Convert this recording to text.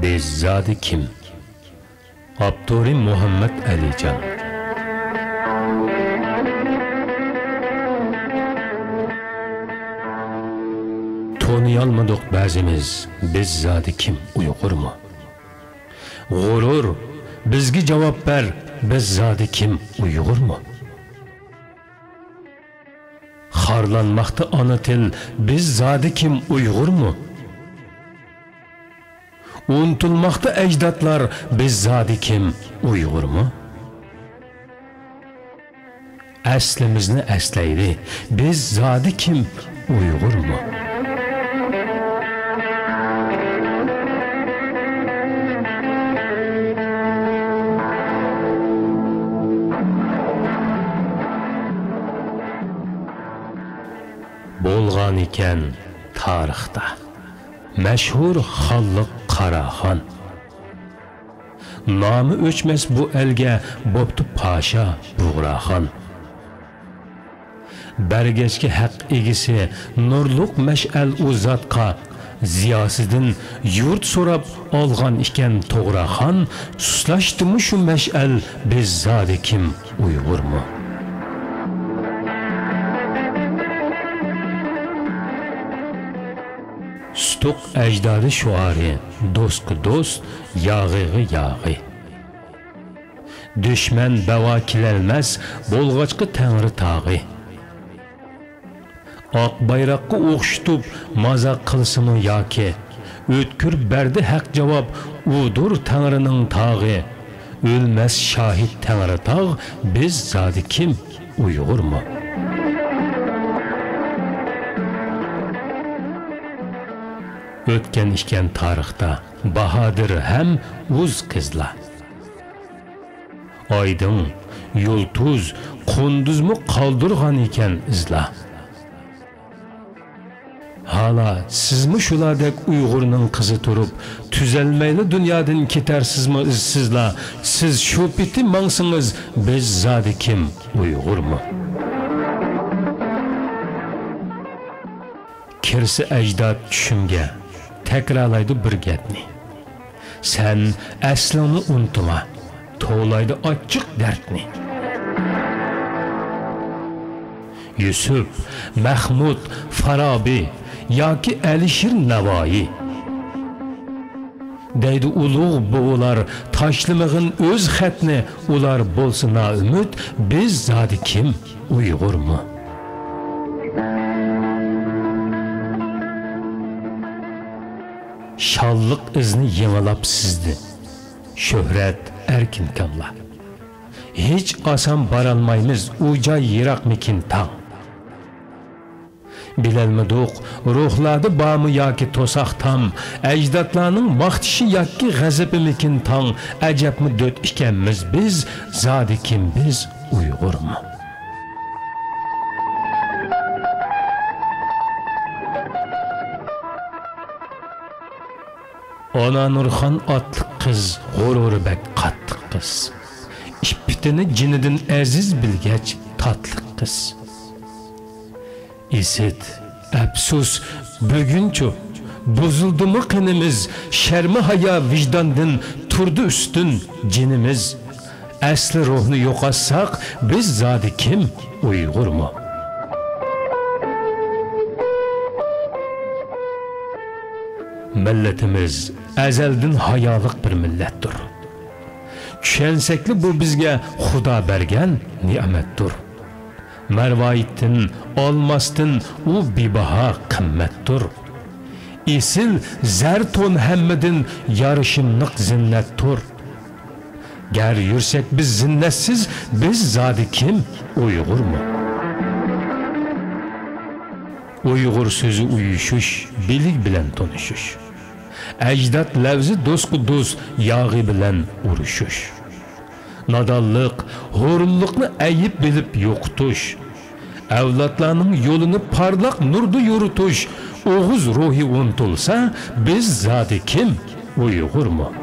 Biz zadi kim? Abduri Muhammed Alican. Tanıyalmadık bazimiz, biz zadi kim, Uygur mu? Gurur, bizgi cevap ver, biz zadi kim, Uygur mu? Xarlanmaqda ana til, biz zadi kim, Uygur mu? Unutulmaqda ecdatlar, biz zadi kim, Uygur mu? Əslimizni əsləydi, biz zadi kim, Uygur mu? Bolğan iken tarixda məşhur xalliq Qaraxan. Namı öçməz bu əlgə boptu paşa Buğraxan. Bərgəçki haqq egisi nurluq məşəl uzatqa ziyasıdın yurt sorab alğan iken Toğraxan. Suslaşdı mı şu məşəl biz zadi kim, Uygur mu? Stuk ecdadı şuarı, dost dost, yağığı yağı. Düşmən bəvakiləlməz, bolğaçqı təngri tağı. Aq bayraqqı oxşutub, mazaq qılsımı yaki. Ötkür bərdi haq cavab, udur təngri'nin tağı. Ölməz şahid təngri tağ, biz zadi kim, Uygur mu? Ötken işken tarixda bahadır hem uz kızla. Aydın, yultuz, kunduz mu kaldırgan iken izla. Hala siz mi şuladek Uygur'un kızı turup, tüzelmeyli dünyadan ketersiz mi izsizla, siz şu biti mansınız, biz zadi kim, Uygur mu? Kirsi ecdat düşümge, tekrarlaydı bir gepni. Sen əslini unutma, toğlaydı açık dertni. Yusuf, Mahmud, Farabi, ya ki Əlişir Navai. Deydi uluğ boğular, taşlımığın öz xətni, ular bolsuna ümid, biz zadi kim, Uygur mu? Şallık izni yığılap sizdi. Şöhret erkin kamla. Hiç asan baralmayımız uca yirak mikin tağ. Bilelmedik ruhladı bağımı yaki tosak tam. Ecdatlarının vaxtişi yaki gazıbı mikin tağ. Əcəb mi döt ikemiz biz, zadi kim biz, Uygur mu? Ona Nurxan atlı kız, gururu bek katlı kız. İşbitini cinidin əziz bilgeç tatlı kız. İsit, əpsus, bugünkü bozuldu mu qınımız, şermi haya vicdandın turdu üstün cinimiz. Əsli ruhunu yoqatsak, biz zadi kim, Uygur mu? Milletimiz əzəldin hayalık bir millettir. Düşensekli bu bizge Xuda bergen nimettir. Mervayittin, olmastin u bibaha kımmettir. İsil zerton hemmedin yarışımlık zinnettir. Ger yürsek biz zinnetsiz, biz zadi kim, Uygur mu? Uygur sözü uyuşuş, bilik bilen tonuşuş. Ecdat levzi dost dost, yağı bilen uruşuş. Nadallık, horulluqni eğip bilip yokutuş. Evlatlarının yolunu parlak nurdu yürütüş. Oğuz ruhi untulsa, biz zadi kim, Uygur mu?